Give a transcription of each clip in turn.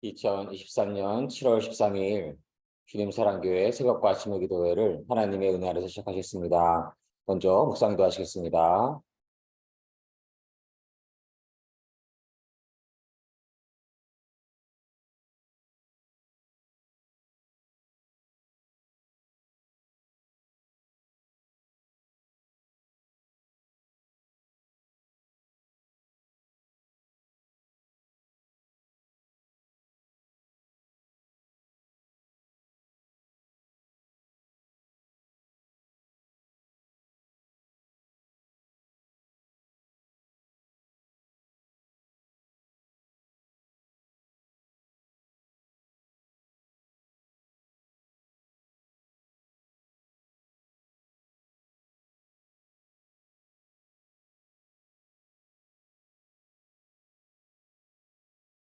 2023년 7월 13일 주님사랑교회 새벽과 아침의 기도회를 하나님의 은혜 아래서 시작하겠습니다. 먼저 묵상도 하시겠습니다.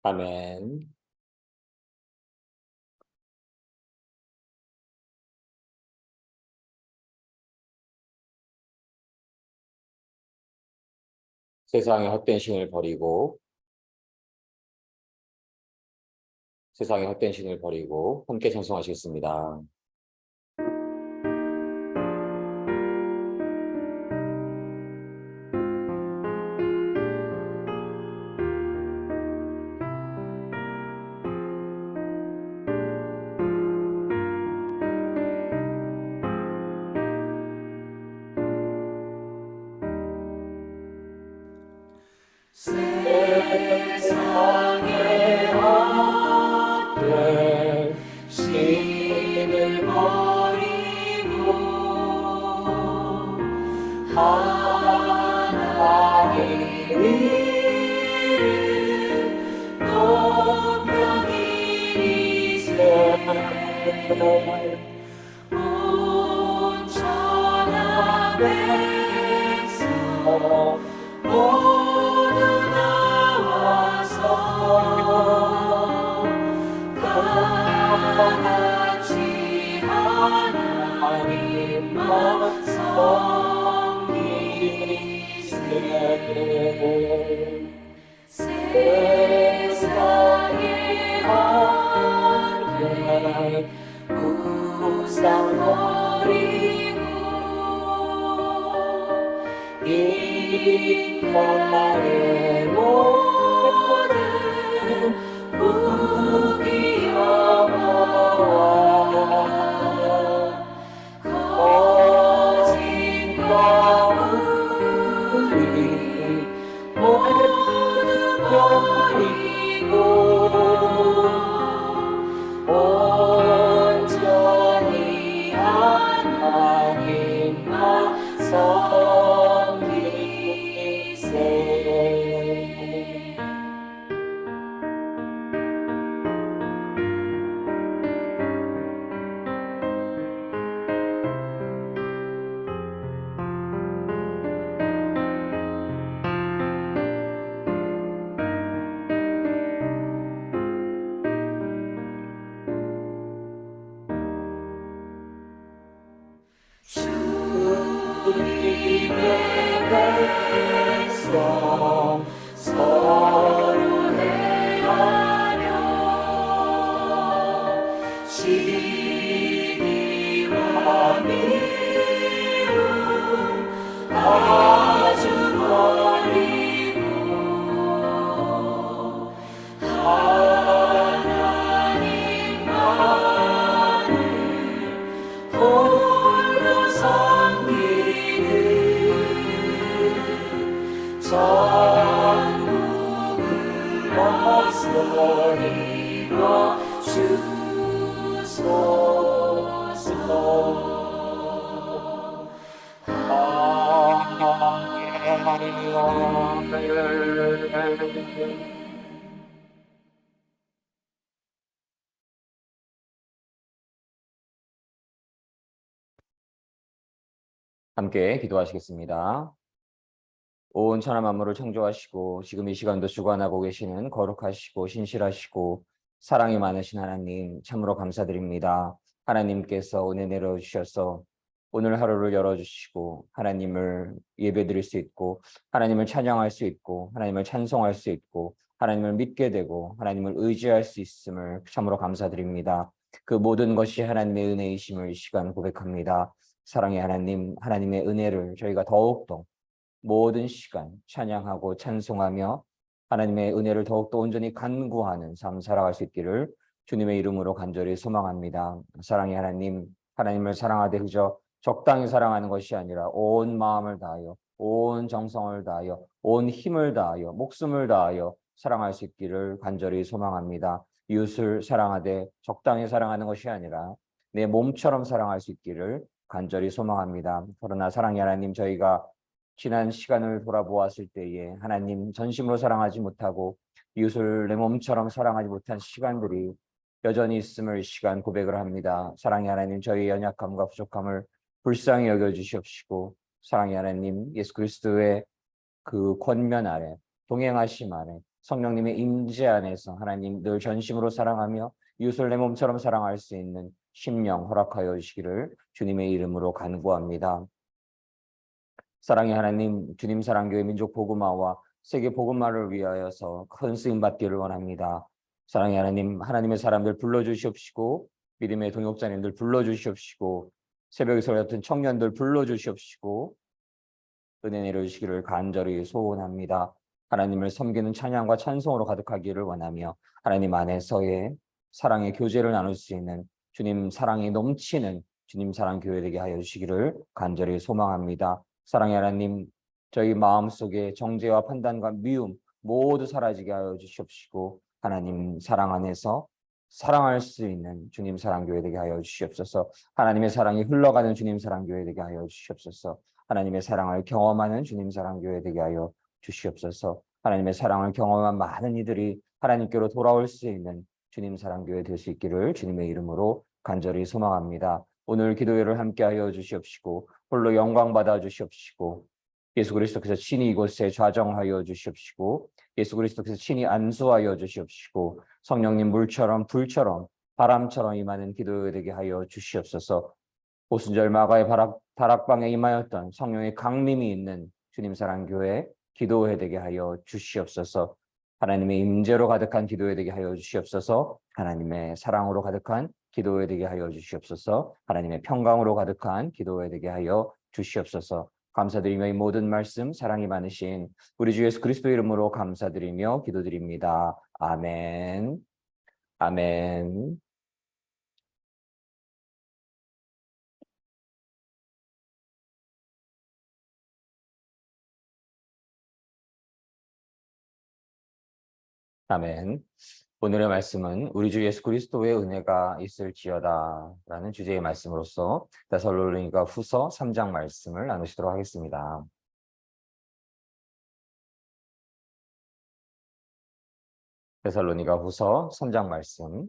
아멘. 세상의 헛된 신을 버리고 함께 찬송하시겠습니다. 세상의 헛된 신을 버리고 하나님 이름 높여 드리세 온 천하 백성 모두 나와서 다같이 하나님만 섬기세. 세상의 헛된 우상 버리고 인간의 모든 무기여와 거짓과 불의 모두 버리고 온전히 하나님만 섬기세. 주님의 백성 서로 대하여 시기와 미움 아주 버리고 하나님만을 홀로 섬기는 전국을 어서 이뤄주소서. 함께 기도하시겠습니다. 온 천하 만물을 창조하시고 지금 이 시간도 주관하고 계시는 거룩하시고 신실하시고 사랑이 많으신 하나님 참으로 감사드립니다. 하나님께서 은혜 내려주셔서 오늘 하루를 열어주시고 하나님을 예배드릴 수 있고 하나님을 찬양할 수 있고 하나님을 찬송할 수 있고 하나님을 믿게 되고 하나님을 의지할 수 있음을 참으로 감사드립니다. 그 모든 것이 하나님의 은혜이심을 이 시간 고백합니다. 사랑의 하나님, 하나님의 은혜를 저희가 더욱더 모든 시간 찬양하고 찬송하며 하나님의 은혜를 더욱더 온전히 간구하는 삶 살아갈 수 있기를 주님의 이름으로 간절히 소망합니다. 사랑의 하나님, 하나님을 사랑하되 그저 적당히 사랑하는 것이 아니라 온 마음을 다하여 온 정성을 다하여 온 힘을 다하여 목숨을 다하여 사랑할 수 있기를 간절히 소망합니다. 이웃을 사랑하되 적당히 사랑하는 것이 아니라 내 몸처럼 사랑할 수 있기를 간절히 소망합니다. 그러나 사랑의 하나님, 저희가 지난 시간을 돌아보았을 때에 하나님 전심으로 사랑하지 못하고 이웃을 내 몸처럼 사랑하지 못한 시간들이 여전히 있음을 이 시간 고백을 합니다. 사랑의 하나님, 저희의 연약함과 부족함을 불쌍히 여겨주시옵시고 사랑의 하나님, 예수 그리스도의 그 권면 아래 동행하심 아래 성령님의 임재 안에서 하나님 늘 전심으로 사랑하며 이웃을 내 몸처럼 사랑할 수 있는 심령 허락하여 주시기를 주님의 이름으로 간구합니다. 사랑의 하나님, 주님 사랑교회 민족 복음화와 세계 복음화를 위하여서 큰 쓰임 받기를 원합니다. 사랑의 하나님, 하나님의 사람들 불러주시옵시고 믿음의 동역자님들 불러주시옵시고 새벽에서 같은 청년들 불러주시옵시고 은혜 내려주시기를 간절히 소원합니다. 하나님을 섬기는 찬양과 찬송으로 가득하기를 원하며 하나님 안에서의 사랑의 교제를 나눌 수 있는 주님 사랑이 넘치는 주님 사랑 교회 되게 하여 주시기를 간절히 소망합니다. 사랑의 하나님, 저희 마음속에 정죄와 판단과 미움 모두 사라지게 하여 주시옵시고 하나님 사랑 안에서 사랑할 수 있는 주님 사랑 교회 되게 하여 주시옵소서. 하나님의 사랑이 흘러가는 주님 사랑 교회 되게 하여 주시옵소서. 하나님의 사랑을 경험하는 주님 사랑 교회 되게 하여 주시옵소서. 하나님의 사랑을 경험한 많은 이들이 하나님께로 돌아올 수 있는 주님 사랑 교회 될 수 있기를 주님의 이름으로 간절히 소망합니다. 오늘 기도회를 함께하여 주시옵시고 홀로 영광 받아 주시옵시고 예수 그리스도께서 친히 이곳에 좌정하여 주시옵시고 예수 그리스도께서 친히 안수하여 주시옵시고 성령님 물처럼 불처럼 바람처럼 임하는 기도회 되게 하여 주시옵소서. 오순절 마가의 다락방에 임하였던 성령의 강림이 있는 주님 사랑 교회 기도회 되게 하여 주시옵소서. 하나님의 임재로 가득한 기도회 되게 하여 주시옵소서. 하나님의 사랑으로 가득한 기도회 되게 하여 주시옵소서. 하나님의 평강으로 가득한 기도회 되게 하여 주시옵소서. 감사드리며 이 모든 말씀 사랑이 많으신 우리 주 예수 그리스도 이름으로 감사드리며 기도드립니다. 아멘. 아멘. 아멘. 오늘의 말씀은 우리 주 예수 그리스도의 은혜가 있을지어다라는 주제의 말씀으로서 데살로니가 후서 3장 말씀을 나누시도록 하겠습니다. 데살로니가 후서 3장 말씀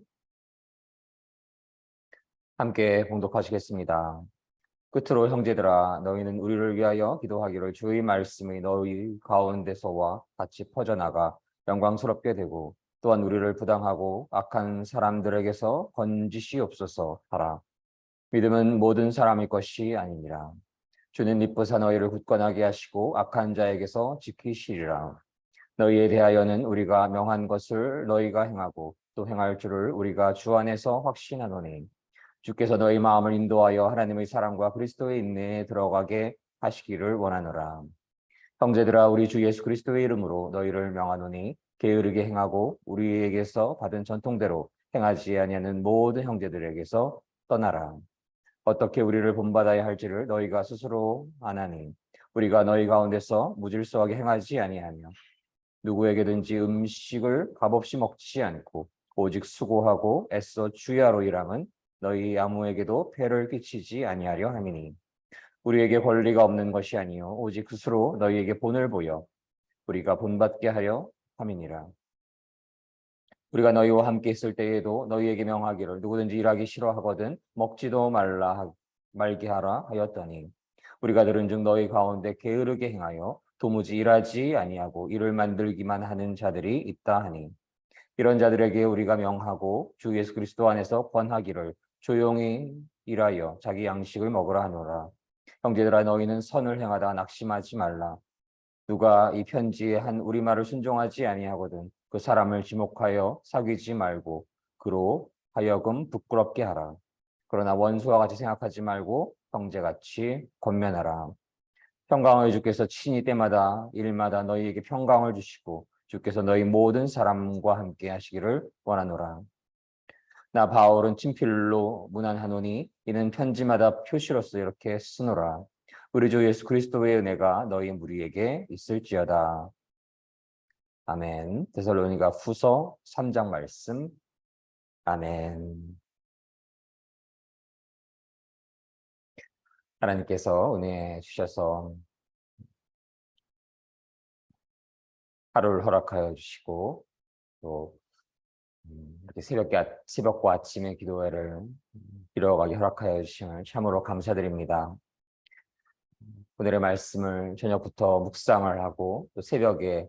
함께 봉독하시겠습니다. 끝으로 형제들아, 너희는 우리를 위하여 기도하기를 주의 말씀이 너희 가운데서와 같이 퍼져나가 영광스럽게 되고 또한 우리를 부당하고 악한 사람들에게서 건지시옵소서 하라. 믿음은 모든 사람의 것이 아니니라. 주는 미쁘사 너희를 굳건하게 하시고 악한 자에게서 지키시리라. 너희에 대하여는 우리가 명한 것을 너희가 행하고 또 행할 줄을 우리가 주 안에서 확신하노니 주께서 너희 마음을 인도하여 하나님의 사랑과 그리스도의 인내에 들어가게 하시기를 원하노라. 형제들아, 우리 주 예수 그리스도의 이름으로 너희를 명하노니 게으르게 행하고 우리에게서 받은 전통대로 행하지 아니하는 모든 형제들에게서 떠나라. 어떻게 우리를 본받아야 할지를 너희가 스스로 아나니 우리가 너희 가운데서 무질서하게 행하지 아니하며 누구에게든지 음식을 값없이 먹지 않고 오직 수고하고 애써 주야로 일함은 너희 아무에게도 폐를 끼치지 아니하려 함이니 우리에게 권리가 없는 것이 아니요 오직 스스로 너희에게 본을 보여 우리가 본받게 하려 함이니라. 우리가 너희와 함께 있을 때에도 너희에게 명하기를 누구든지 일하기 싫어하거든 먹지도 말게 하라 하였더니 우리가 들은즉 너희 가운데 게으르게 행하여 도무지 일하지 아니하고 일을 만들기만 하는 자들이 있다 하니 이런 자들에게 우리가 명하고 주 예수 그리스도 안에서 권하기를 조용히 일하여 자기 양식을 먹으라 하노라. 형제들아, 너희는 선을 행하다 낙심하지 말라. 누가 이 편지에 한 우리말을 순종하지 아니하거든 그 사람을 지목하여 사귀지 말고 그로 하여금 부끄럽게 하라. 그러나 원수와 같이 생각하지 말고 형제같이 권면하라. 평강을 주께서 친히 때마다 일마다 너희에게 평강을 주시고 주께서 너희 모든 사람과 함께 하시기를 원하노라. 나 바울은 친필로 문안하노니 이는 편지마다 표시로서 이렇게 쓰노라. 우리 주 예수 그리스도의 은혜가 너희 무리에게 있을지어다. 아멘. 데살로니가 후서 3장 말씀. 아멘. 하나님께서 은혜 주셔서 하루를 허락하여 주시고 또 이렇게 새벽과 아침의 기도회를 이뤄가게 허락하여 주심을 참으로 감사드립니다. 오늘의 말씀을 저녁부터 묵상을 하고 또 새벽에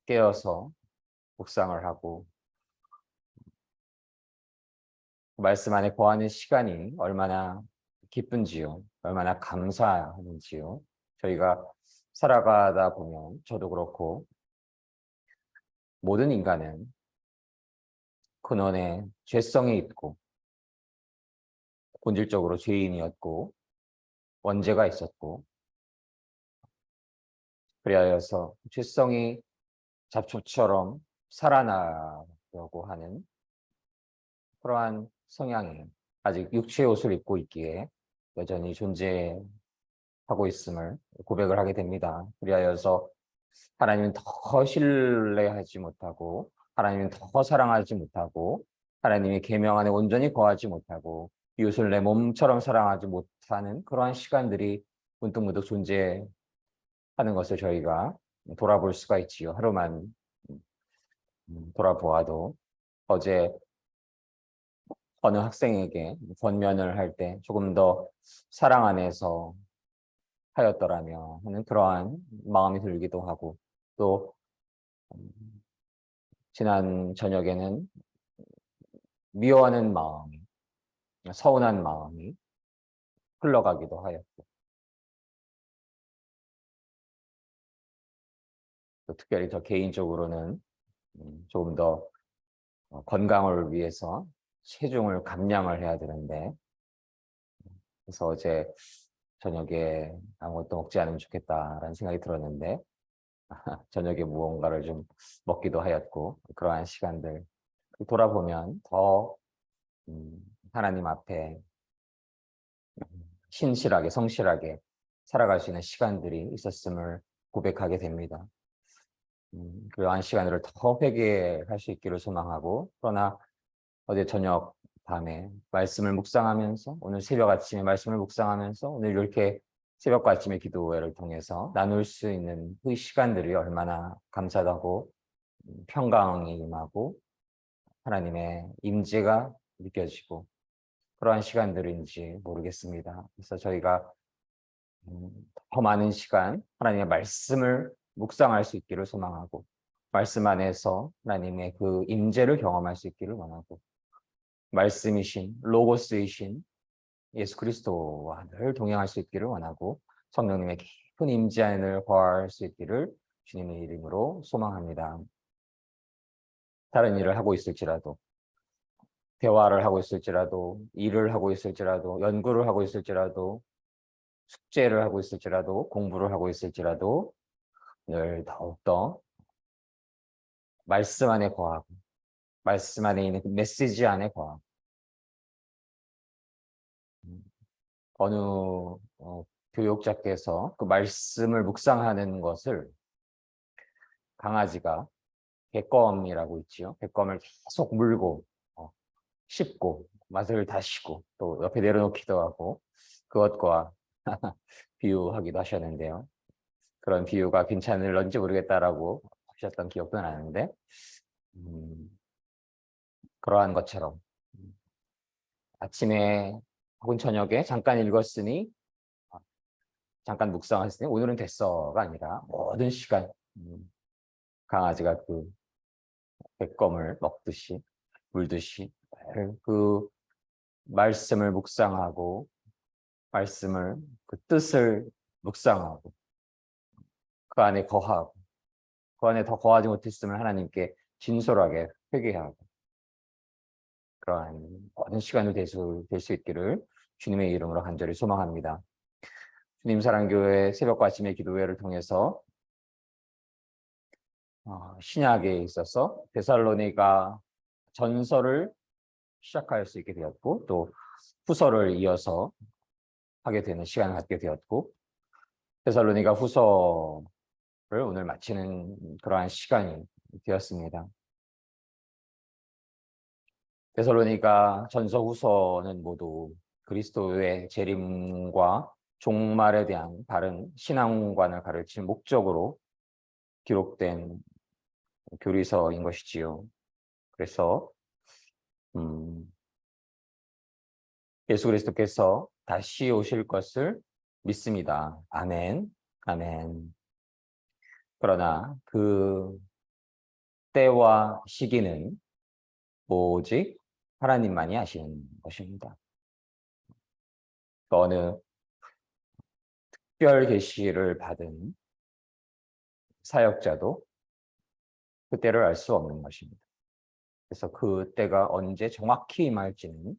깨어서 묵상을 하고 말씀 안에 거하는 시간이 얼마나 기쁜지요, 얼마나 감사하는지요. 저희가 살아가다 보면 저도 그렇고 모든 인간은 근원에 죄성이 있고 본질적으로 죄인이었고 원죄가 있었고 그리하여서 죄성이 잡초처럼 살아나려고 하는 그러한 성향이 아직 육체의 옷을 입고 있기에 여전히 존재하고 있음을 고백을 하게 됩니다. 그리하여서 하나님은 더 신뢰하지 못하고 하나님은 더 사랑하지 못하고 하나님의 계명 안에 온전히 거하지 못하고 이웃을 내 몸처럼 사랑하지 못하는 그러한 시간들이 문득문득 존재하는 것을 저희가 돌아볼 수가 있지요. 하루만 돌아보아도 어제 어느 학생에게 권면을 할 때 조금 더 사랑 안에서 하였더라며 하는 그러한 마음이 들기도 하고 또 지난 저녁에는 미워하는 마음이 서운한 마음이 흘러가기도 하였고 또 특별히 저 개인적으로는 조금 더 건강을 위해서 체중을 감량을 해야 되는데 그래서 어제 저녁에 아무것도 먹지 않으면 좋겠다라는 생각이 들었는데 저녁에 무언가를 좀 먹기도 하였고 그러한 시간들 돌아보면 더 하나님 앞에 신실하게 성실하게 살아갈 수 있는 시간들이 있었음을 고백하게 됩니다. 그러한 시간들을 더 회개할 수 있기를 소망하고 그러나 어제 저녁 밤에 말씀을 묵상하면서 오늘 새벽 아침에 말씀을 묵상하면서 오늘 이렇게 새벽과 아침의 기도회를 통해서 나눌 수 있는 그 시간들이 얼마나 감사하고 평강이 임하고 하나님의 임재가 느껴지고 그러한 시간들인지 모르겠습니다. 그래서 저희가 더 많은 시간 하나님의 말씀을 묵상할 수 있기를 소망하고 말씀 안에서 하나님의 그 임재를 경험할 수 있기를 원하고 말씀이신 로고스이신 예수 그리스도와 늘 동행할 수 있기를 원하고 성령님의 깊은 임재 안을 거할 수 있기를 주님의 이름으로 소망합니다. 다른 일을 하고 있을지라도 대화를 하고 있을지라도 일을 하고 있을지라도 연구를 하고 있을지라도 숙제를 하고 있을지라도 공부를 하고 있을지라도 늘 더욱더 말씀 안에 거하고 말씀 안에 있는 그 메시지 안에 거하고 어느 교육자께서 그 말씀을 묵상하는 것을 강아지가 객검이라고 있지요. 객검을 계속 물고 씹고 맛을 다시고 또 옆에 내려놓기도 하고 그것과 비유하기도 하셨는데요. 그런 비유가 괜찮을런지 모르겠다라고 하셨던 기억도 나는데 그러한 것처럼 아침에 혹은 저녁에 잠깐 읽었으니 잠깐 묵상했으니 오늘은 됐어가 아니라 모든 시간 강아지가 그 뱃검을 먹듯이 물듯이 그 말씀을 묵상하고 말씀을 그 뜻을 묵상하고 그 안에 거하고 그 안에 더 거하지 못했으면 하나님께 진솔하게 회개하고 그러한 모든 시간을 될 수 있기를 주님의 이름으로 간절히 소망합니다. 주님 사랑교회 새벽과 아침의 기도회를 통해서 신약에 있어서 데살로니가 전서를 시작할 수 있게 되었고 또 후서를 이어서 하게 되는 시간을 갖게 되었고 데살로니가 후서를 오늘 마치는 그러한 시간이 되었습니다. 데살로니가 전서 후서는 모두 그리스도의 재림과 종말에 대한 바른 신앙관을 가르칠 목적으로 기록된 교리서인 것이지요. 그래서 예수 그리스도께서 다시 오실 것을 믿습니다. 아멘, 아멘. 그러나 그 때와 시기는 오직 하나님만이 아시는 것입니다. 어느 특별 계시를 받은 사역자도 그 때를 알 수 없는 것입니다. 그래서 그 때가 언제 정확히 임할지는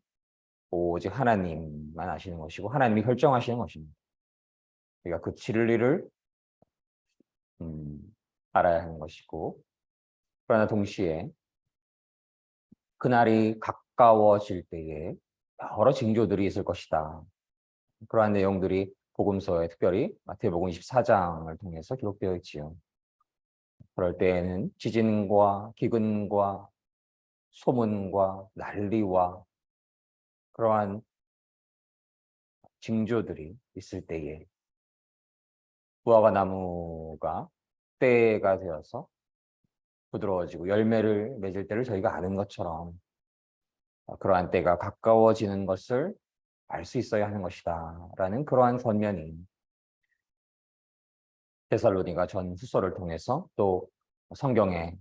오직 하나님만 아시는 것이고 하나님이 결정하시는 것입니다. 우리가 그 진리를 알아야 하는 것이고 그러나 동시에 그날이 가까워질 때에 여러 징조들이 있을 것이다. 그러한 내용들이 복음서에 특별히 마태복음 24장을 통해서 기록되어 있지요. 그럴 때에는 지진과 기근과 소문과 난리와 그러한 징조들이 있을 때에 무화과 나무가 때가 되어서 부드러워지고 열매를 맺을 때를 저희가 아는 것처럼 그러한 때가 가까워지는 것을 알 수 있어야 하는 것이다 라는 그러한 권면이 데살로니가 전 후서를 통해서 또 성경의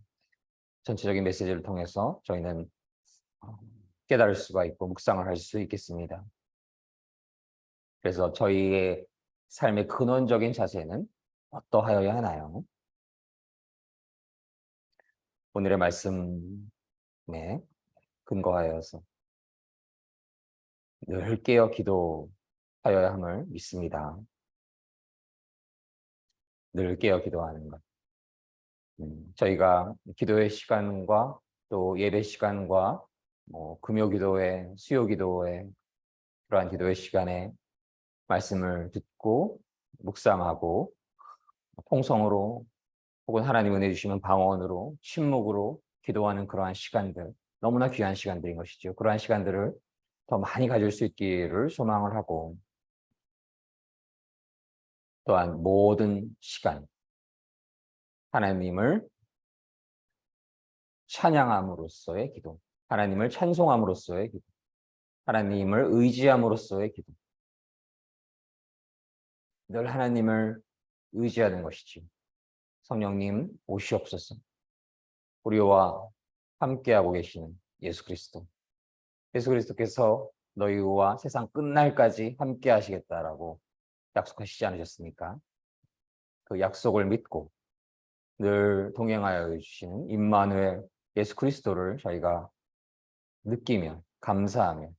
전체적인 메시지를 통해서 저희는 깨달을 수가 있고 묵상을 할 수 있겠습니다. 그래서 저희의 삶의 근원적인 자세는 어떠하여야 하나요? 오늘의 말씀에 근거하여서 늘 깨어 기도하여야 함을 믿습니다. 늘 깨어 기도하는 것. 저희가 기도의 시간과 또 예배 시간과 금요 기도회, 수요 기도회 그러한 기도의 시간에 말씀을 듣고 묵상하고 통성으로 혹은 하나님 은혜 주시면 방언으로 침묵으로 기도하는 그러한 시간들 너무나 귀한 시간들인 것이죠. 그러한 시간들을 더 많이 가질 수 있기를 소망을 하고 또한 모든 시간 하나님을 찬양함으로써의 기도, 하나님을 찬송함으로써의 기도, 하나님을 의지함으로써의 기도. 늘 하나님을 의지하는 것이지. 성령님 오시옵소서. 우리와 함께하고 계시는 예수 그리스도. 예수 그리스도께서 너희와 세상 끝날까지 함께 하시겠다라고 약속하시지 않으셨습니까? 그 약속을 믿고 늘 동행하여 주시는 임마누엘 예수 그리스도를 저희가 느끼며 감사하며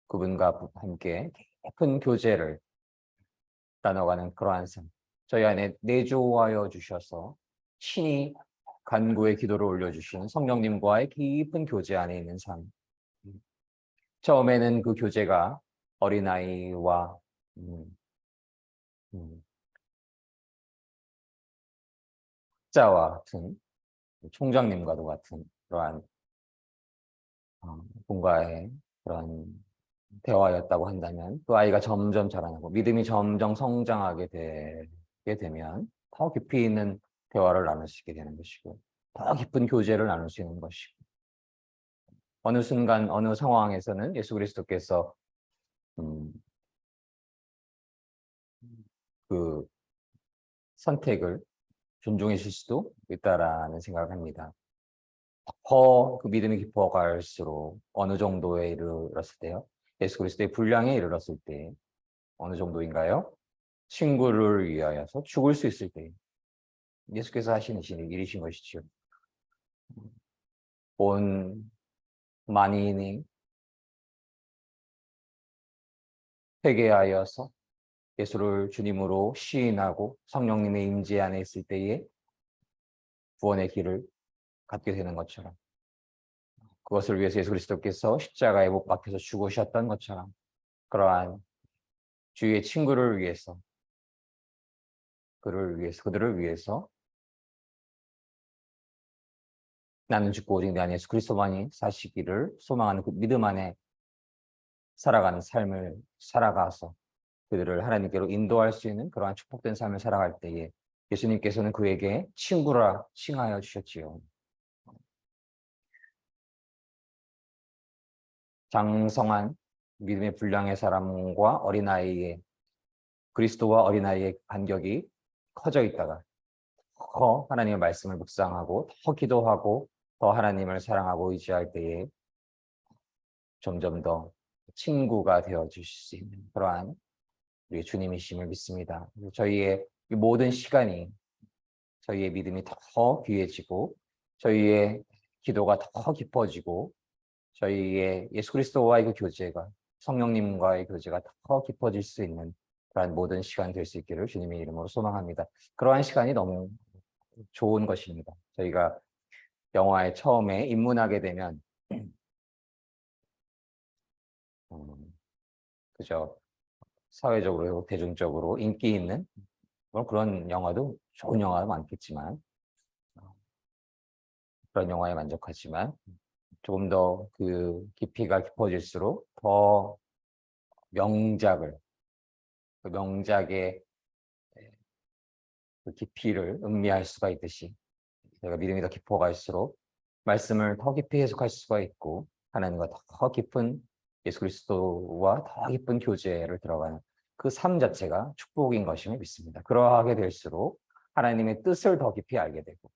그분과 함께 깊은 교제를 나눠가는 그러한 삶. 저희 안에 내조하여 주셔서 친히 간구의 기도를 올려주시는 성령님과의 깊은 교제 안에 있는 삶. 처음에는 그 교제가 어린아이와 자와 같은 총장님과도 같은 그러한 분과의 그런 대화였다고 한다면 또 아이가 점점 자라나고 믿음이 점점 성장하게 되게 되면 더 깊이 있는 대화를 나눌 수 있게 되는 것이고 더 깊은 교제를 나눌 수 있는 것이고 어느 순간 어느 상황에서는 예수 그리스도께서 그 선택을 존중해 주실 수도 있다라는 생각을 합니다. 더 그 믿음이 깊어갈수록 어느 정도에 이르렀을 때요? 예수 그리스도의 분량에 이르렀을 때 어느 정도인가요? 친구를 위하여서 죽을 수 있을 때 예수께서 하시는 일이신 것이죠. 온 만인이 회개하여서 예수를 주님으로 시인하고 성령님의 임재 안에 있을 때에 구원의 길을 갖게 되는 것처럼, 그것을 위해서 예수 그리스도께서 십자가에 못 박혀서 죽으셨던 것처럼, 그러한 주위의 친구를 위해서, 그들을 위해서 나는 죽고 오직 내 안에 예수 그리스도만이 사시기를 소망하는 그 믿음 안에 살아가는 삶을 살아가서 그들을 하나님께로 인도할 수 있는 그러한 축복된 삶을 살아갈 때에 예수님께서는 그에게 친구라 칭하여 주셨지요. 장성한 믿음의 분량의 사람과 어린아이의, 그리스도와 어린아이의 간격이 커져 있다가 더 하나님의 말씀을 묵상하고 더 기도하고 더 하나님을 사랑하고 의지할 때에 점점 더 친구가 되어 주실 수 있는 그러한 우리 주님이심을 믿습니다. 저희의 이 모든 시간이 저희의 믿음이 더 귀해지고 저희의 기도가 더 깊어지고 저희의 예수 그리스도와의 그 교제가, 성령님과의 교제가 더 깊어질 수 있는 그러한 모든 시간 될 수 있기를 주님의 이름으로 소망합니다. 그러한 시간이 너무 좋은 것입니다. 저희가 영화에 처음에 입문하게 되면 그저 사회적으로 대중적으로 인기 있는 그런 영화도 좋은 영화가 많겠지만 그런 영화에 만족하지만 조금 더 그 깊이가 깊어질수록 더 명작을, 그 명작의 그 깊이를 음미할 수가 있듯이 저희가 믿음이 더 깊어갈수록 말씀을 더 깊이 해석할 수가 있고 하나님과 더 깊은 예수 그리스도와 더 깊은 교제를 들어가는 그 삶 자체가 축복인 것임을 믿습니다. 그러하게 될수록 하나님의 뜻을 더 깊이 알게 되고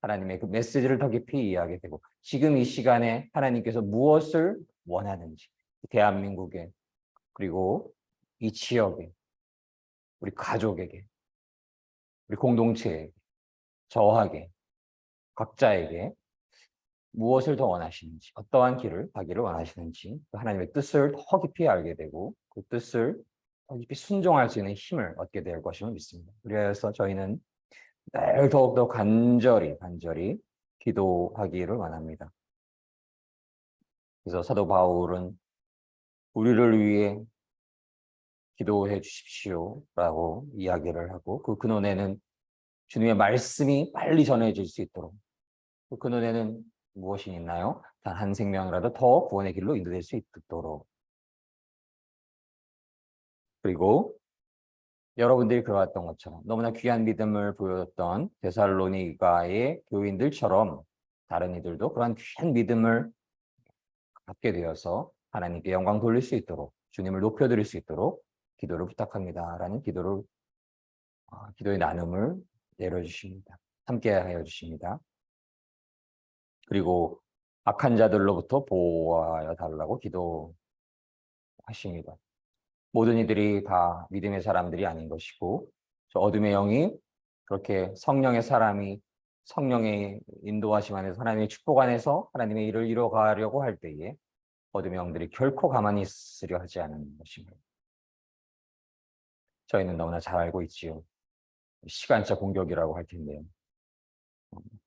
하나님의 그 메시지를 더 깊이 이해하게 되고 지금 이 시간에 하나님께서 무엇을 원하는지 대한민국에 그리고 이 지역에 우리 가족에게 우리 공동체에 저에게 각자에게 무엇을 더 원하시는지 어떠한 길을 가기를 원하시는지 하나님의 뜻을 더 깊이 알게 되고 그 뜻을 더 깊이 순종할 수 있는 힘을 얻게 될 것임을 믿습니다. 그래서 저희는 늘 더욱더 간절히 기도하기를 원합니다. 그래서 사도 바울은 우리를 위해 기도해 주십시오라고 이야기를 하고 그 근원에는 주님의 말씀이 빨리 전해질 수 있도록 그 근원에는 무엇이 있나요? 단 한 생명이라도 더 구원의 길로 인도될 수 있도록 그리고 여러분들이 그러했던 것처럼 너무나 귀한 믿음을 보여줬던 데살로니가의 교인들처럼 다른 이들도 그러한 귀한 믿음을 갖게 되어서 하나님께 영광 돌릴 수 있도록 주님을 높여드릴 수 있도록 기도를 부탁합니다라는 기도의 나눔을 내려주십니다. 함께하여 주십니다. 그리고 악한 자들로부터 보호하여 달라고 기도하십니다. 모든 이들이 다 믿음의 사람들이 아닌 것이고 저 어둠의 영이 그렇게 성령의 사람이 성령의 인도하심 안에서 하나님의 축복 안에서 하나님의 일을 이루어가려고 할 때에 어둠의 영들이 결코 가만히 있으려 하지 않은 것입니다. 저희는 너무나 잘 알고 있지요. 시간차 공격이라고 할 텐데요.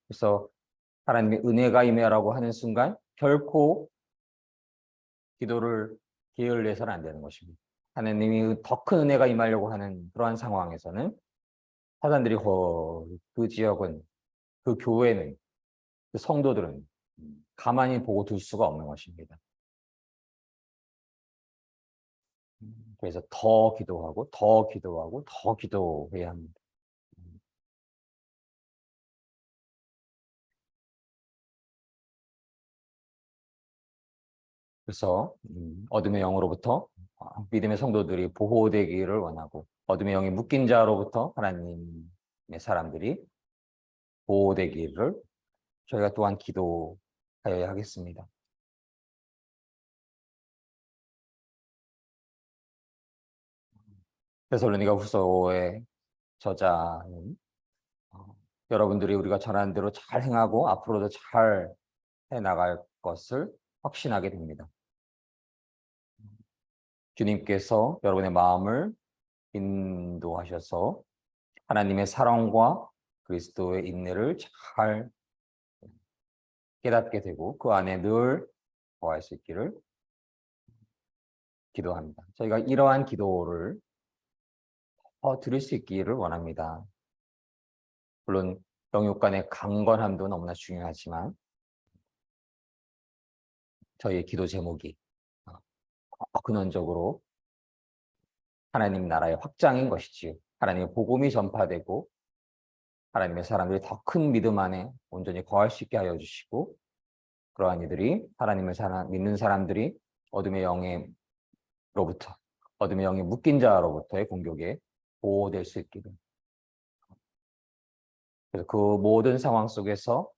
그래서 하나님의 은혜가 임하라고 하는 순간 결코 기도를 게을리해서는 안 되는 것입니다. 하나님이 더 큰 은혜가 임하려고 하는 그러한 상황에서는 사단들이 그 지역은 그 교회는 그 성도들은 가만히 보고 둘 수가 없는 것입니다. 그래서 더 기도하고 더 기도하고 더 기도해야 합니다. 그래서 어둠의 영으로부터 믿음의 성도들이 보호되기를 원하고 어둠의 영이 묶인 자로부터 하나님의 사람들이 보호되기를 저희가 또한 기도하여야 하겠습니다. 데살로니가 후서의 저자는 여러분들이 우리가 전한 대로 잘 행하고 앞으로도 잘 해나갈 것을 확신하게 됩니다. 주님께서 여러분의 마음을 인도하셔서 하나님의 사랑과 그리스도의 인내를 잘 깨닫게 되고 그 안에 늘 거할 수 있기를 기도합니다. 저희가 이러한 기도를 드릴 수 있기를 원합니다. 물론 영육 간의 강건함도 너무나 중요하지만 저희의 기도 제목이 근원적으로 하나님 나라의 확장인 것이지요. 하나님의 복음이 전파되고 하나님의 사람들이 더 큰 믿음 안에 온전히 거할 수 있게 하여 주시고 그러한 이들이 하나님을 믿는 사람들이 어둠의 영으로부터 어둠의 영에 묶인 자로부터의 공격에 보호될 수 있기를. 그래서 그 모든 상황 속에서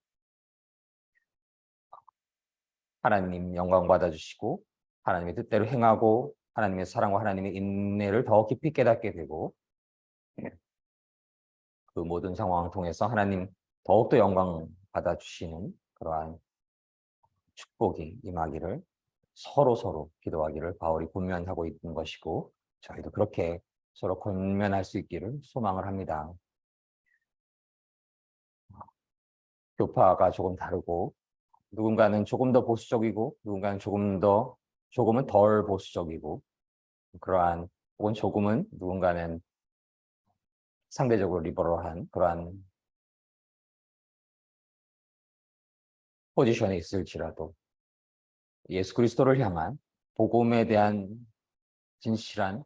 하나님 영광 받아주시고 하나님의 뜻대로 행하고 하나님의 사랑과 하나님의 인내를 더 깊이 깨닫게 되고 그 모든 상황을 통해서 하나님 더욱더 영광 받아주시는 그러한 축복이 임하기를 서로 기도하기를 바울이 권면하고 있는 것이고 저희도 그렇게 서로 권면할 수 있기를 소망을 합니다. 교파가 조금 다르고 누군가는 조금 더 보수적이고 누군가는 조금은 덜 보수적이고 그러한 혹은 조금은 누군가는 상대적으로 리버럴한 그러한 포지션에 있을지라도 예수 그리스도를 향한 복음에 대한 진실한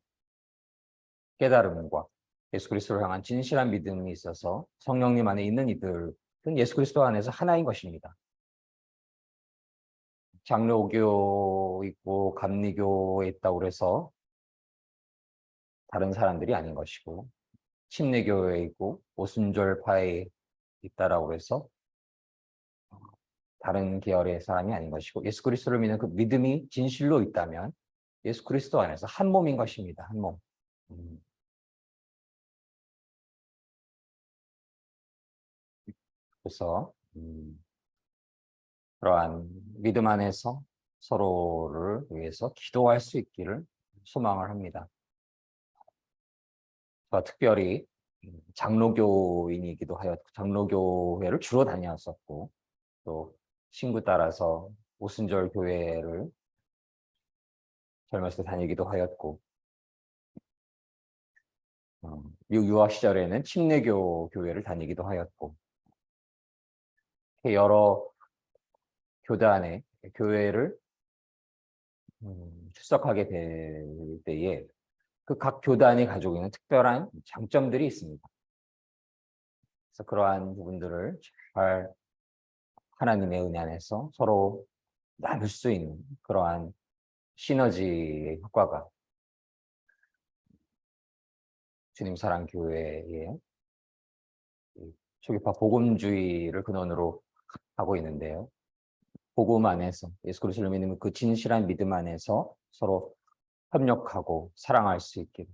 깨달음과 예수 그리스도를 향한 진실한 믿음이 있어서 성령님 안에 있는 이들은 예수 그리스도 안에서 하나인 것입니다. 장로교 있고 감리교에 있다고 그래서 다른 사람들이 아닌 것이고 침례교에 있고 오순절파에 있다라고 해서 다른 계열의 사람이 아닌 것이고 예수 그리스도를 믿는 그 믿음이 진실로 있다면 예수 그리스도 안에서 한 몸인 것입니다. 한 몸. 그래서 그러한 믿음 안에서 서로를 위해서 기도할 수 있기를 소망을 합니다. 저 특별히 장로교인이기도 하여 장로교회를 주로 다녔었고 또 친구 따라서 오순절 교회를 젊었을 때 다니기도 하였고 미국 유학 시절에는 침례교 교회를 다니기도 하였고 여러 교단의 교회를 출석하게 될 때에 그 각 교단이 가지고 있는 특별한 장점들이 있습니다. 그래서 그러한 부분들을 잘 하나님의 은혜 안에서 서로 나눌 수 있는 그러한 시너지의 효과가 주님 사랑 교회의 초기파 복음주의를 근원으로 하고 있는데요. 복음 안에서 예수 그리스도를 믿는 그 진실한 믿음 안에서 서로 협력하고 사랑할 수 있기를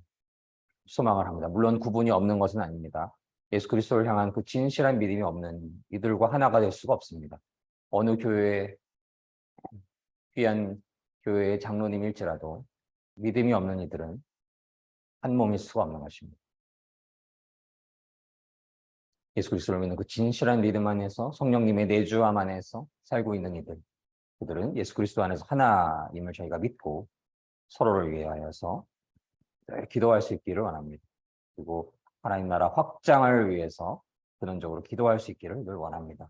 소망을 합니다. 물론 구분이 없는 것은 아닙니다. 예수 그리스도를 향한 그 진실한 믿음이 없는 이들과 하나가 될 수가 없습니다. 어느 교회에 귀한 교회의 장로님일지라도 믿음이 없는 이들은 한 몸일 수가 없는 것입니다. 예수 그리스도를 믿는 그 진실한 믿음 안에서 성령님의 내주함 안에서 살고 있는 이들, 그들은 예수 그리스도 안에서 하나임을 저희가 믿고 서로를 위하여서 기도할 수 있기를 원합니다. 그리고 하나님 나라 확장을 위해서 근원적으로 기도할 수 있기를 늘 원합니다.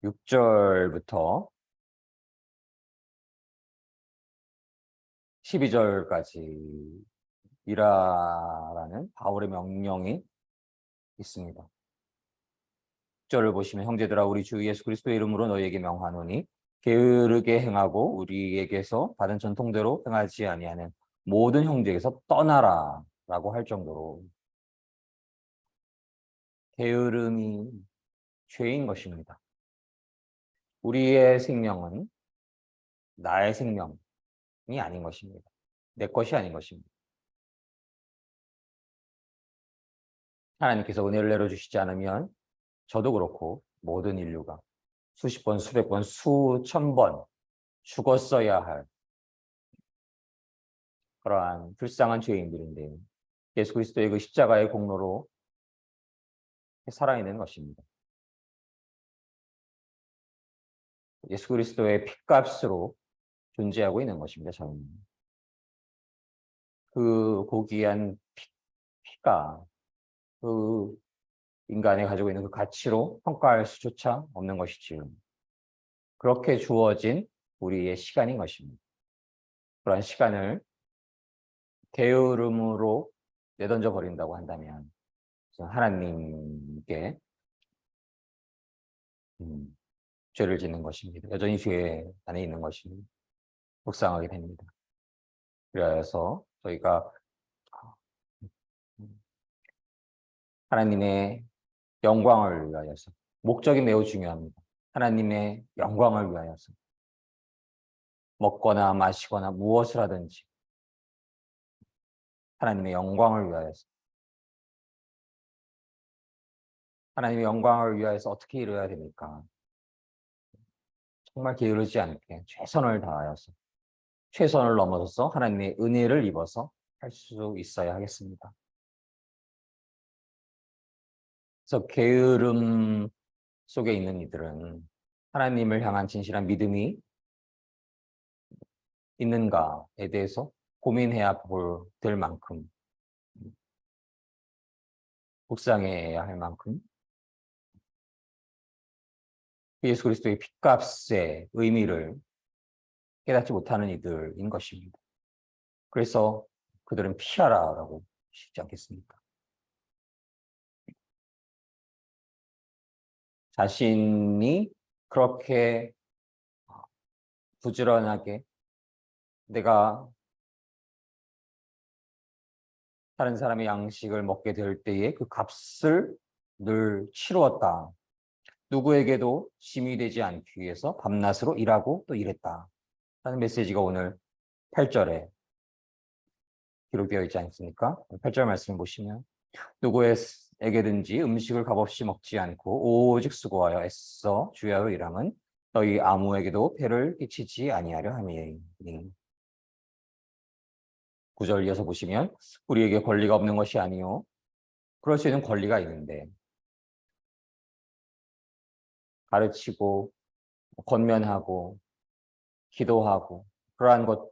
6절부터 12절까지 일하라는 바울의 명령이 있습니다. 6절을 보시면 형제들아 우리 주 예수 그리스도의 이름으로 너희에게 명하노니 게으르게 행하고 우리에게서 받은 전통대로 행하지 아니하는 모든 형제에게서 떠나라 라고 할 정도로 게으름이 죄인 것입니다. 우리의 생명은 나의 생명이 아닌 것입니다. 내 것이 아닌 것입니다. 하나님께서 은혜를 내려주시지 않으면 저도 그렇고 모든 인류가 수십 번, 수백 번, 수천 번 죽었어야 할 그러한 불쌍한 죄인들인데 예수 그리스도의 그 십자가의 공로로 살아있는 것입니다. 예수 그리스도의 핏값으로 존재하고 있는 것입니다. 저는 그 고귀한 피가 그 인간이 가지고 있는 그 가치로 평가할 수조차 없는 것이지요. 그렇게 주어진 우리의 시간인 것입니다. 그러한 시간을 게으름으로 내던져 버린다고 한다면 하나님께 죄를 짓는 것입니다. 여전히 죄 안에 있는 것입니다. 묵상하게 됩니다. 그래서 저희가 하나님의 영광을 위하여서 목적이 매우 중요합니다. 하나님의 영광을 위하여서 먹거나 마시거나 무엇을 하든지 하나님의 영광을 위하여서 하나님의 영광을 위하여서 어떻게 이루어야 됩니까? 정말 게으르지 않게 최선을 다하여서 최선을 넘어서서 하나님의 은혜를 입어서 할 수 있어야 하겠습니다. 그래서 게으름 속에 있는 이들은 하나님을 향한 진실한 믿음이 있는가에 대해서 고민해야 될 만큼 묵상해야 할 만큼 예수 그리스도의 핏값의 의미를 깨닫지 못하는 이들인 것입니다. 그래서 그들은 피하라라고 쉽지 않겠습니까? 자신이 그렇게 부지런하게 내가 다른 사람의 양식을 먹게 될 때에 그 값을 늘 치루었다. 누구에게도 짐이 되지 않기 위해서 밤낮으로 일하고 또 일했다. 라는 메시지가 오늘 8절에 기록되어 있지 않습니까? 8절 말씀 보시면 누구에게든지 음식을 값없이 먹지 않고 오직 수고하여 애써 주야로 일함은 너희 아무에게도 폐를 끼치지 아니하려 함이니. 9절 이어서 보시면 우리에게 권리가 없는 것이 아니요 그럴 수 있는 권리가 있는데 가르치고 권면하고 기도하고 그러한 것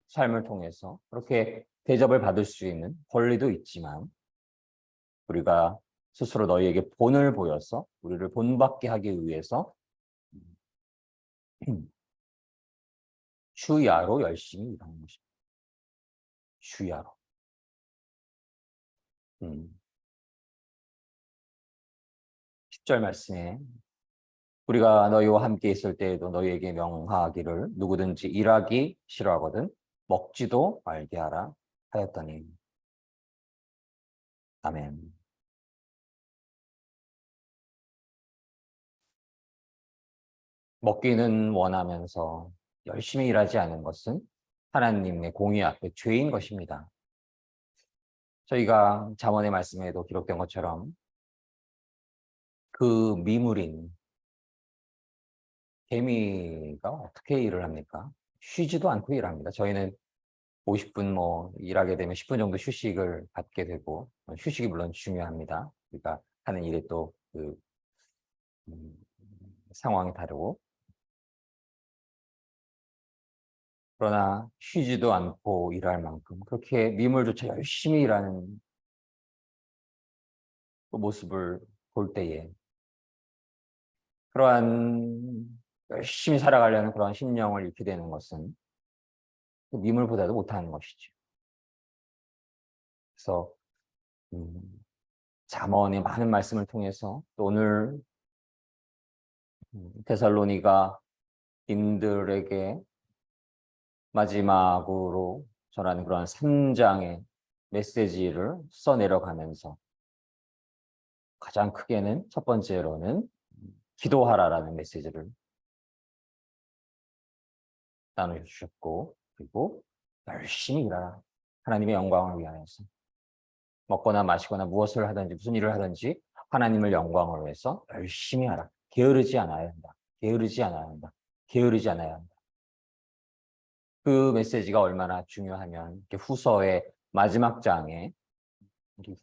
삶을 통해서 그렇게 대접을 받을 수 있는 권리도 있지만 우리가 스스로 너희에게 본을 보여서 우리를 본받게 하기 위해서 주야로 열심히 일하는 것입니다. 주야로. 10절 말씀에 우리가 너희와 함께 있을 때에도 너희에게 명하기를 누구든지 일하기 싫어하거든 먹지도 말게 하라 하였더니. 아멘. 먹기는 원하면서 열심히 일하지 않은 것은 하나님의 공의 앞에 죄인 것입니다. 저희가 잠언의 말씀에도 기록된 것처럼 그 미물인 개미가 어떻게 일을 합니까? 쉬지도 않고 일합니다. 저희는 50분 일하게 되면 10분 정도 휴식을 갖게 되고 휴식이 물론 중요합니다. 우리가 하는 일에 또 상황이 다르고 그러나 쉬지도 않고 일할 만큼 그렇게 미물조차 열심히 일하는 그 모습을 볼 때에 그러한 열심히 살아가려는 그런 심령을 잃게 되는 것은 그 미물보다도 못하는 것이죠. 그래서 잠언의 많은 말씀을 통해서 또 오늘 데살로니가 인들에게 마지막으로 전하는 그런 3장의 메시지를 써내려가면서 가장 크게는 첫 번째로는 기도하라라는 메시지를 나눠주셨고 그리고 열심히 일하라. 하나님의 영광을 위하여서. 먹거나 마시거나 무엇을 하든지 무슨 일을 하든지 하나님을 영광을 위해서 열심히 하라. 게으르지 않아야 한다. 게으르지 않아야 한다. 게으르지 않아야 한다. 그 메시지가 얼마나 중요하면 이렇게 후서의 마지막 장에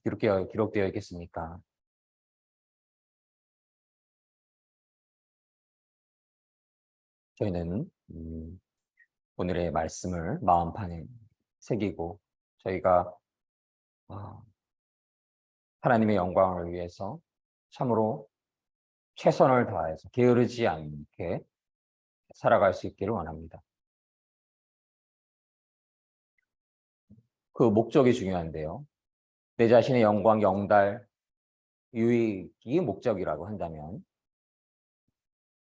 기록되어 있겠습니까? 저희는 오늘의 말씀을 마음판에 새기고 저희가 하나님의 영광을 위해서 참으로 최선을 다해서 게으르지 않게 살아갈 수 있기를 원합니다. 그 목적이 중요한데요. 내 자신의 영광, 영달, 유익이 목적이라고 한다면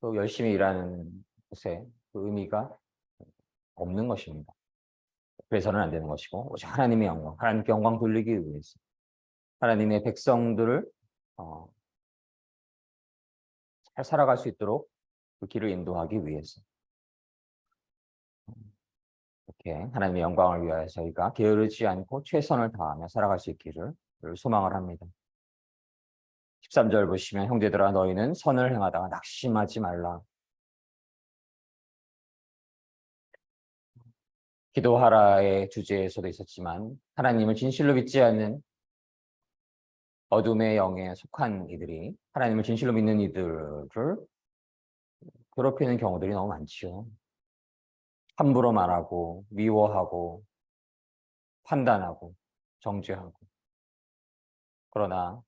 또 열심히 일하는 것에 그 의미가 없는 것입니다. 그래서는 안 되는 것이고 오직 하나님의 영광, 하나님께 영광 돌리기 위해서 하나님의 백성들을 잘 살아갈 수 있도록 그 길을 인도하기 위해서 이렇게 하나님의 영광을 위하여 저희가 게으르지 않고 최선을 다하며 살아갈 수 있기를 소망을 합니다. 13절 보시면 형제들아 너희는 선을 행하다가 낙심하지 말라. 기도하라의 주제에서도 있었지만 하나님을 진실로 믿지 않는 어둠의 영에 속한 이들이 하나님을 진실로 믿는 이들을 괴롭히는 경우들이 너무 많지요. 함부로 말하고 미워하고 판단하고 정죄하고 그러나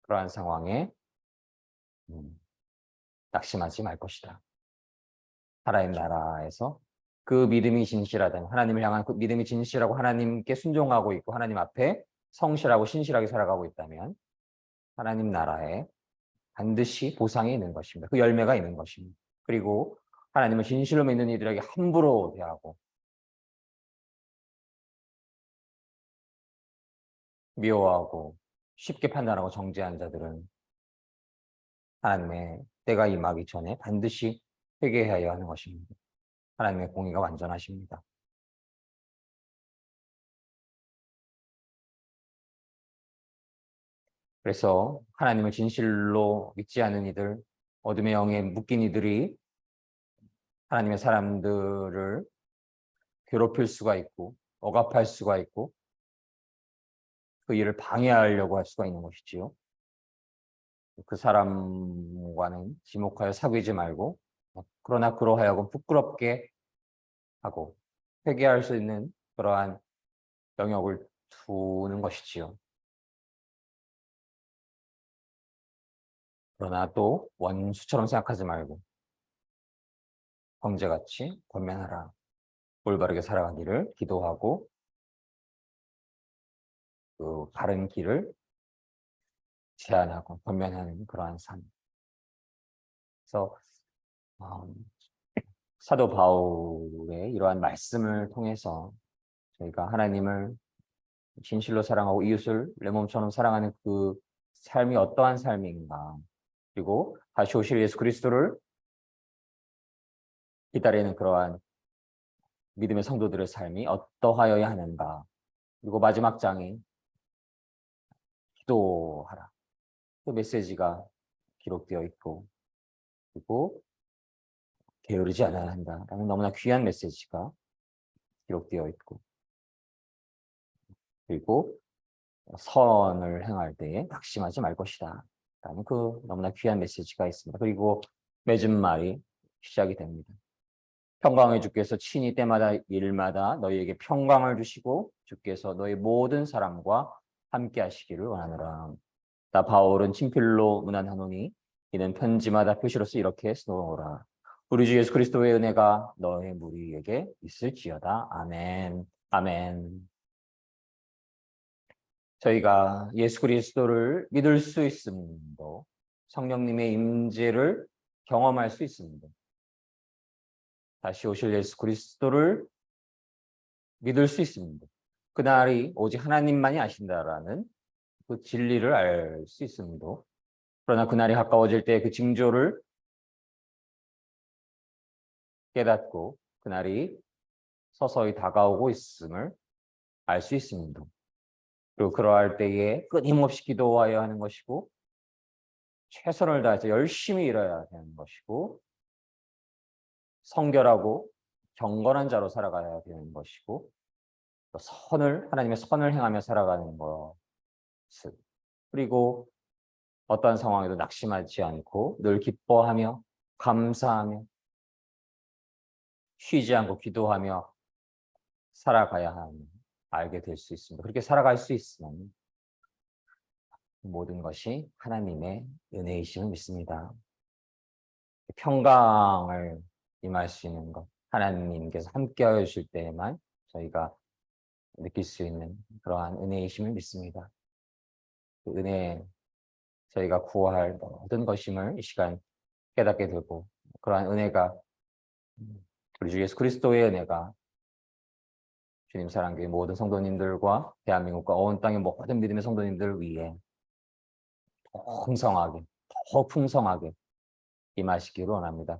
그러한 상황에 낙심하지 말 것이다. 하나님 나라에서 그 믿음이 진실하다면 하나님을 향한 그 믿음이 진실하고 하나님께 순종하고 있고 하나님 앞에 성실하고 신실하게 살아가고 있다면 하나님 나라에 반드시 보상이 있는 것입니다. 그 열매가 있는 것입니다. 그리고 하나님을 진실로 믿는 이들에게 함부로 대하고 미워하고 쉽게 판단하고 정죄한 자들은 하나님의 때가 임하기 전에 반드시 회개해야 하는 것입니다. 하나님의 공의가 완전하십니다. 그래서 하나님을 진실로 믿지 않는 이들, 어둠의 영에 묶인 이들이 하나님의 사람들을 괴롭힐 수가 있고 억압할 수가 있고 그 일을 방해하려고 할 수가 있는 것이지요. 그 사람과는 지목하여 사귀지 말고 그러나 그러하여금 부끄럽게 하고 회개할 수 있는 그러한 영역을 두는 것이지요. 그러나 또 원수처럼 생각하지 말고 형제같이 권면하라. 올바르게 살아가기를 기도하고 그 바른 길을 제안하고 권면하는 그러한 삶. 그래서 사도 바울의 이러한 말씀을 통해서 저희가 하나님을 진실로 사랑하고 이웃을 내 몸처럼 사랑하는 그 삶이 어떠한 삶인가, 그리고 다시 오실 예수 그리스도를 기다리는 그러한 믿음의 성도들의 삶이 어떠하여야 하는가, 그리고 마지막 장이 기도하라. 그 메시지가 기록되어 있고, 그리고 게으르지 않아야 한다라는 너무나 귀한 메시지가 기록되어 있고, 그리고 선을 행할 때에 낙심하지 말 것이다 라는 그 너무나 귀한 메시지가 있습니다. 그리고 맺은 말이 시작이 됩니다. 평강의 주께서 친히 때마다 일마다 너희에게 평강을 주시고 주께서 너희 모든 사람과 함께 하시기를 원하노라. 나 바울은 친필로 문안하노니 이는 편지마다 표시로서 이렇게 쓰노라. 우리 주 예수 그리스도의 은혜가 너희 무리에게 있을지어다. 아멘. 아멘. 저희가 예수 그리스도를 믿을 수 있음도 성령님의 임재를 경험할 수 있습니다. 다시 오실 예수 그리스도를 믿을 수 있습니다. 그날이 오직 하나님만이 아신다라는 그 진리를 알 수 있습니다. 그러나 그날이 가까워질 때 그 징조를 깨닫고 그날이 서서히 다가오고 있음을 알 수 있습니다. 그리고 그러할 때에 끊임없이 기도하여야 하는 것이고 최선을 다해서 열심히 일해야 되는 것이고 성결하고 경건한 자로 살아가야 되는 것이고 또 하나님의 선을 행하며 살아가는 것을 그리고 어떠한 상황에도 낙심하지 않고 늘 기뻐하며 감사하며 쉬지 않고 기도하며 살아가야 하는 알게 될 수 있습니다. 그렇게 살아갈 수 있으면 모든 것이 하나님의 은혜이심을 믿습니다. 평강을 임할 수 있는 것, 하나님께서 함께하여 주실 때에만 저희가 느낄 수 있는 그러한 은혜이심을 믿습니다. 그 은혜, 저희가 구할 모든 것임을 이 시간 깨닫게 되고 그러한 은혜가 우리 주 예수 그리스도의 은혜가 주님 사랑교회 모든 성도님들과 대한민국과 온 땅의 모든 믿음의 성도님들 위해 더 풍성하게 임하시기를 원합니다.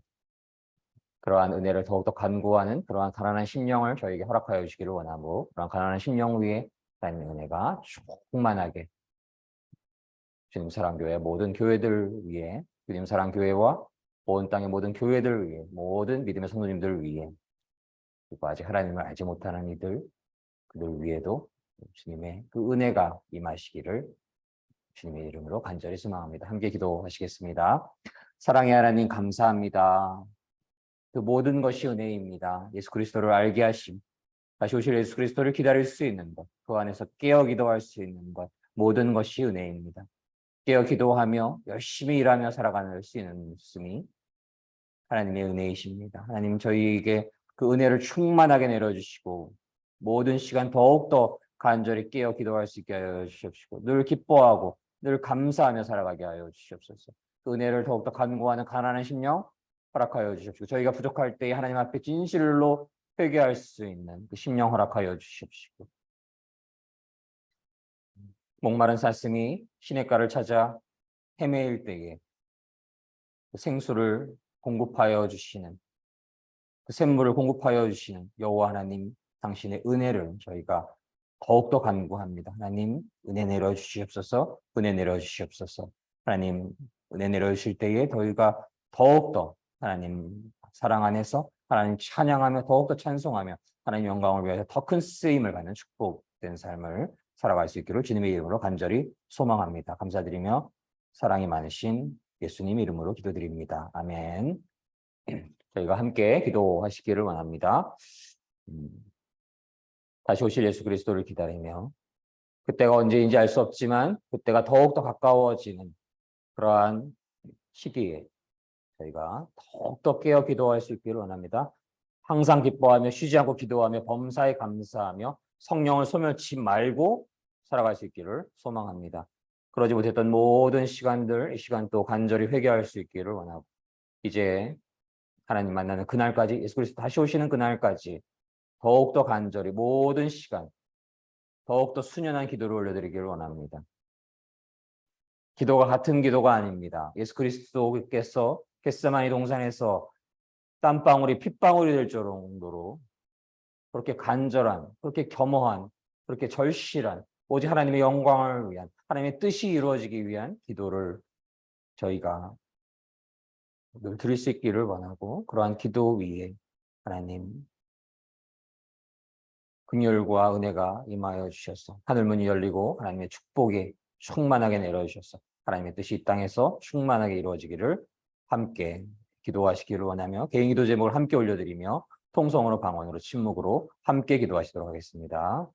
그러한 은혜를 더욱더 간구하는 그러한 가난한 심령을 저에게 허락하여 주시기를 원하고 그러한 가난한 심령 위에 하나님의 은혜가 충만하게 주님 사랑교회 모든 교회들 위해 주님 사랑교회와 온 땅의 모든 교회들 위해 모든 믿음의 성도님들 위해 그리고 아직 하나님을 알지 못하는 그들 위에도 주님의 그 은혜가 임하시기를 주님의 이름으로 간절히 소망합니다. 함께 기도하시겠습니다. 사랑의 하나님 감사합니다. 그 모든 것이 은혜입니다. 예수 그리스도를 알게 하심, 다시 오실 예수 그리스도를 기다릴 수 있는 것, 그 안에서 깨어 기도할 수 있는 것, 모든 것이 은혜입니다. 깨어 기도하며 열심히 일하며 살아가는 수 있음이 하나님의 은혜이십니다. 하나님 저희에게 그 은혜를 충만하게 내려주시고 모든 시간 더욱더 간절히 깨어 기도할 수 있게 하여 주시옵시고 늘 기뻐하고 늘 감사하며 살아가게 하여 주시옵소서. 그 은혜를 더욱더 간구하는 가난한 심령 허락하여 주시옵시고 저희가 부족할 때 하나님 앞에 진실로 회개할 수 있는 그 심령 허락하여 주시옵시고 목마른 사슴이 시냇가를 찾아 헤매일 때에 그 생수를 공급하여 주시는 그 샘물을 공급하여 주시는 여호와 하나님 당신의 은혜를 저희가 더욱더 간구합니다. 하나님 은혜 내려주시옵소서. 은혜 내려주시옵소서. 하나님 은혜 내려주실 때에 저희가 더욱더 하나님 사랑 안에서 하나님 찬양하며 더욱더 찬송하며 하나님 영광을 위해서 더 큰 쓰임을 받는 축복된 삶을 살아갈 수 있기를 주님의 이름으로 간절히 소망합니다. 감사드리며 사랑이 많으신 예수님 이름으로 기도드립니다. 아멘. 저희가 함께 기도하시기를 원합니다. 다시 오실 예수 그리스도를 기다리며 그때가 언제인지 알 수 없지만 그때가 더욱더 가까워지는 그러한 시기에 저희가 더욱더 깨어 기도할 수 있기를 원합니다. 항상 기뻐하며 쉬지 않고 기도하며 범사에 감사하며 성령을 소멸치 말고 살아갈 수 있기를 소망합니다. 그러지 못했던 모든 시간들 이 시간 또 간절히 회개할 수 있기를 원하고 이제 하나님 만나는 그날까지 예수 그리스도 다시 오시는 그날까지 더욱더 간절히 모든 시간 더욱더 순연한 기도를 올려드리기를 원합니다. 기도가 같은 기도가 아닙니다. 예수 그리스도께서 겟세마니 동산에서 땀방울이 핏방울이 될 정도로 그렇게 간절한, 그렇게 겸허한, 그렇게 절실한 오직 하나님의 영광을 위한 하나님의 뜻이 이루어지기 위한 기도를 저희가 늘 드릴 수 있기를 원하고 그러한 기도 위에 하나님 긍휼과 은혜가 임하여 주셔서 하늘문이 열리고 하나님의 축복이 충만하게 내려주셔서 하나님의 뜻이 이 땅에서 충만하게 이루어지기를 함께 기도하시기를 원하며 개인 기도 제목을 함께 올려드리며 통성으로 방언으로 침묵으로 함께 기도하시도록 하겠습니다.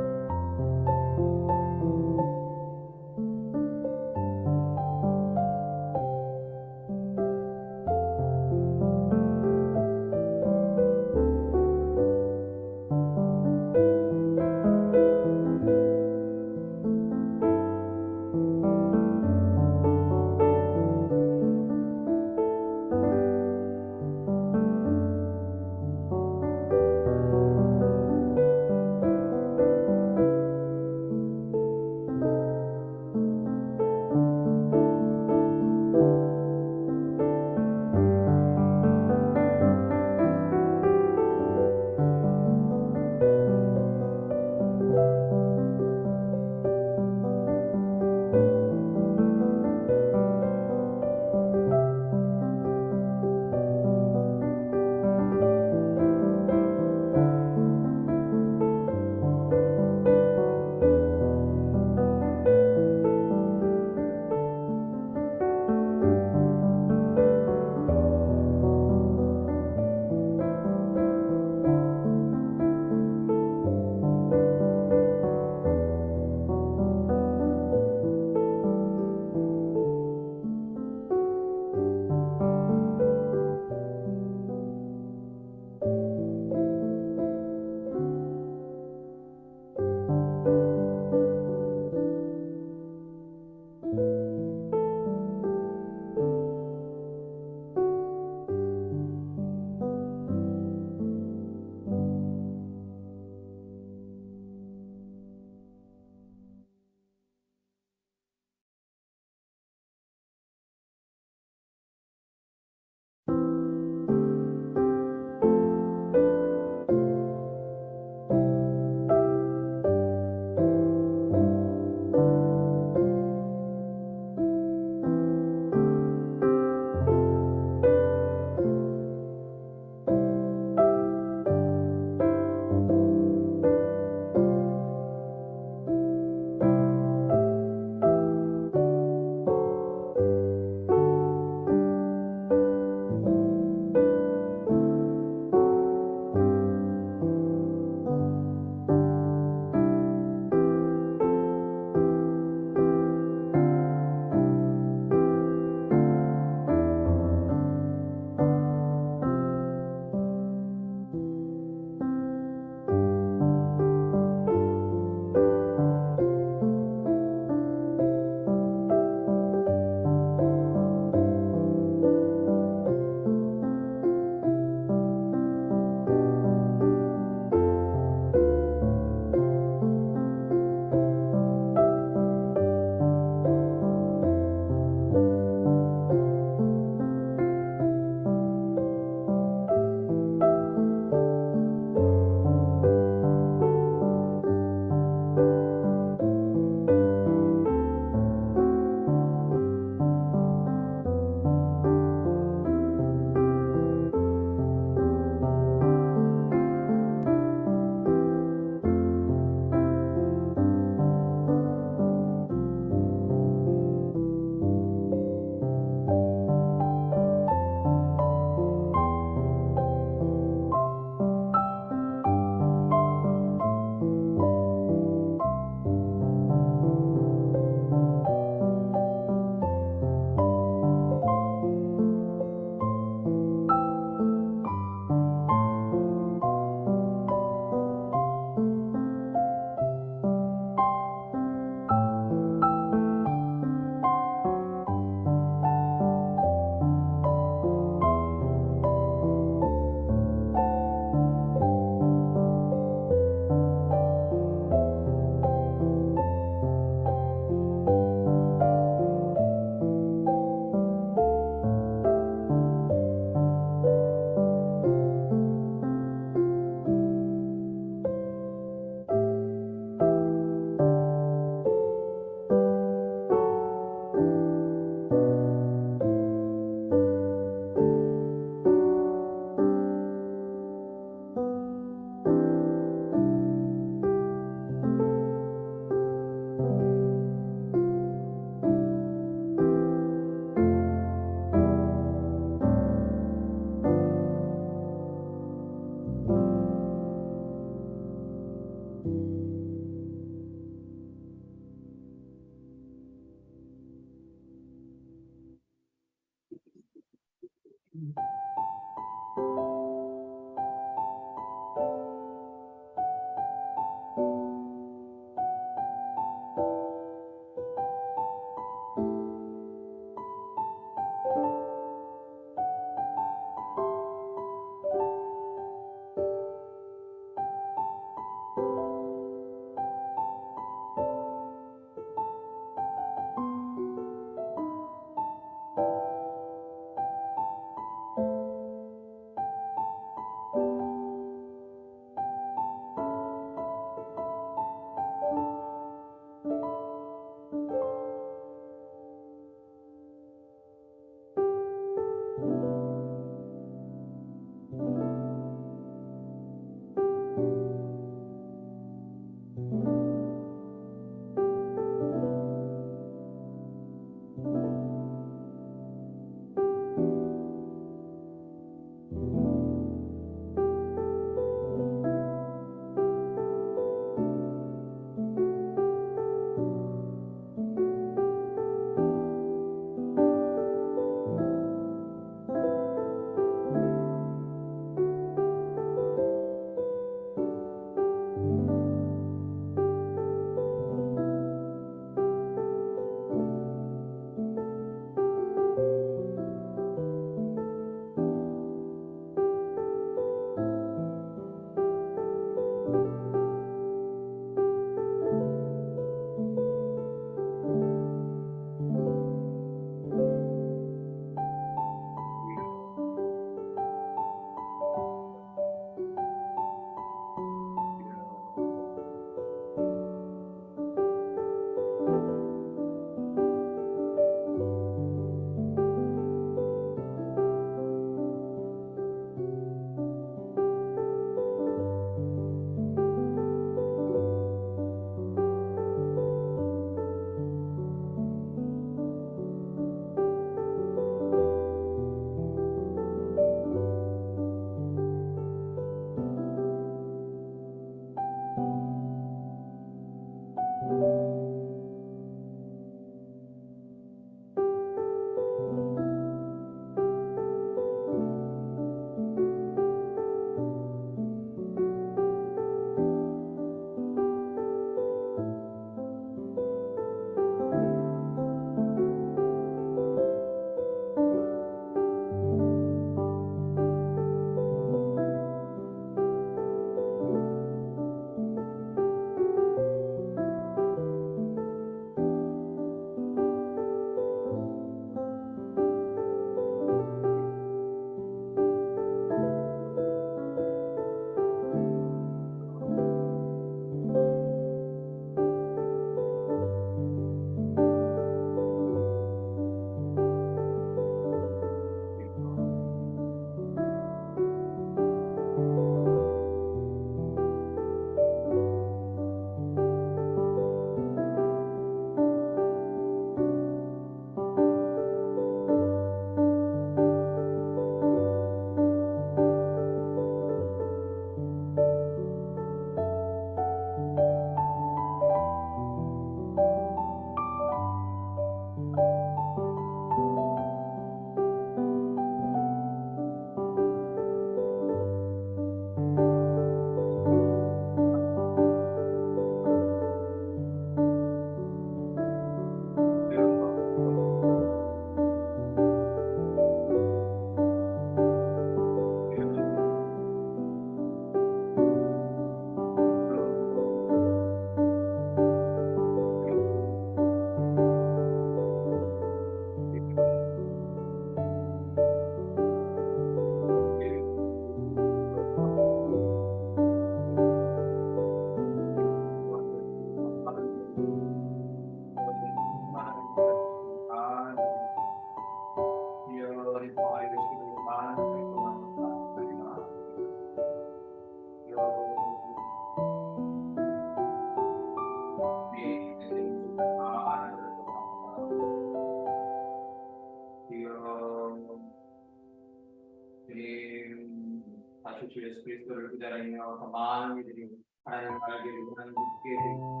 그리스도를 기다리며 더 많은 이들이 하나님을 알기를 원하는 믿게 되고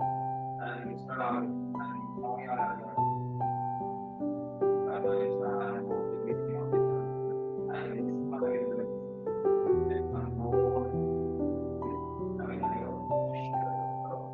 하나님의 사랑을 하나님 경외하라는 하나님의 사랑을 모든 믿음이 없겠다 하나님의 충만하게 되는 모든 나의 나라가 주시옵소서.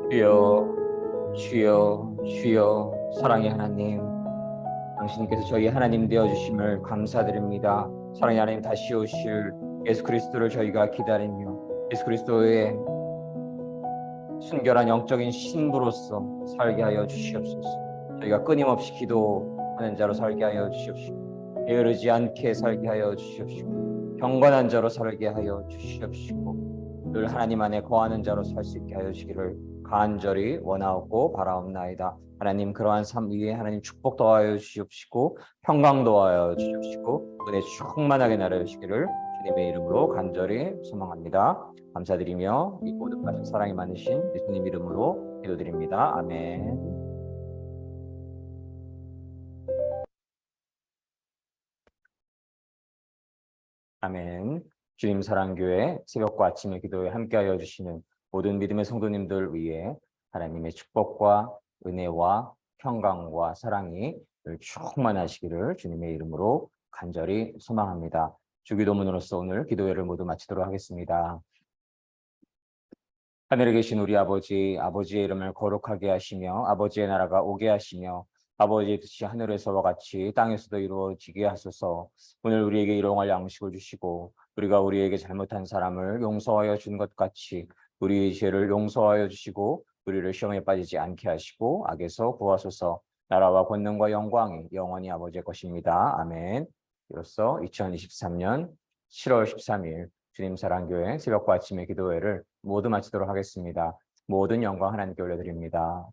주여, 주여, 주여, 사랑의 하나님, 당신께서 저희 하나님 되어 주심을 감사드립니다. 사랑의 하나님, 다시 오실 예수 그리스도를 저희가 기다리며 예수 그리스도의 순결한 영적인 신부로서 살게 하여 주시옵소서. 저희가 끊임없이 기도하는 자로 살게 하여 주시옵시고, 게으르지 않게 살게 하여 주시옵시고, 경건한 자로 살게 하여 주시옵시고, 늘 하나님 안에 거하는 자로 살 수 있게 하여 주시기를 간절히 원하옵고 바라옵나이다. 하나님, 그러한 삶 위에 하나님 축복 더하여 주시옵시고, 평강 더하여 주시옵시고, 은혜 충만하게 나려 주시기를 주님의 이름으로 간절히 소망합니다. 감사드리며 이 모든 말씀 사랑이 많으신 예수님 이름으로 기도드립니다. 아멘. 아멘. 주님 사랑교회 새벽과 아침의 기도에 함께하여 주시는 모든 믿음의 성도님들 위해 하나님의 축복과 은혜와 평강과 사랑이 늘 충만하시기를 주님의 이름으로 간절히 소망합니다. 주기도문으로서 오늘 기도회를 모두 마치도록 하겠습니다. 하늘에 계신 우리 아버지, 아버지의 이름을 거룩하게 하시며 아버지의 나라가 오게 하시며 아버지의 뜻이 하늘에서와 같이 땅에서도 이루어지게 하소서. 오늘 우리에게 일용할 양식을 주시고 우리가 우리에게 잘못한 사람을 용서하여 준 것 같이 우리의 죄를 용서하여 주시고 우리를 시험에 빠지지 않게 하시고 악에서 구하소서. 나라와 권능과 영광이 영원히 아버지의 것입니다. 아멘. 이로써 2023년 7월 13일 주님 사랑교회 새벽과 아침의 기도회를 모두 마치도록 하겠습니다. 모든 영광 하나님께 올려드립니다.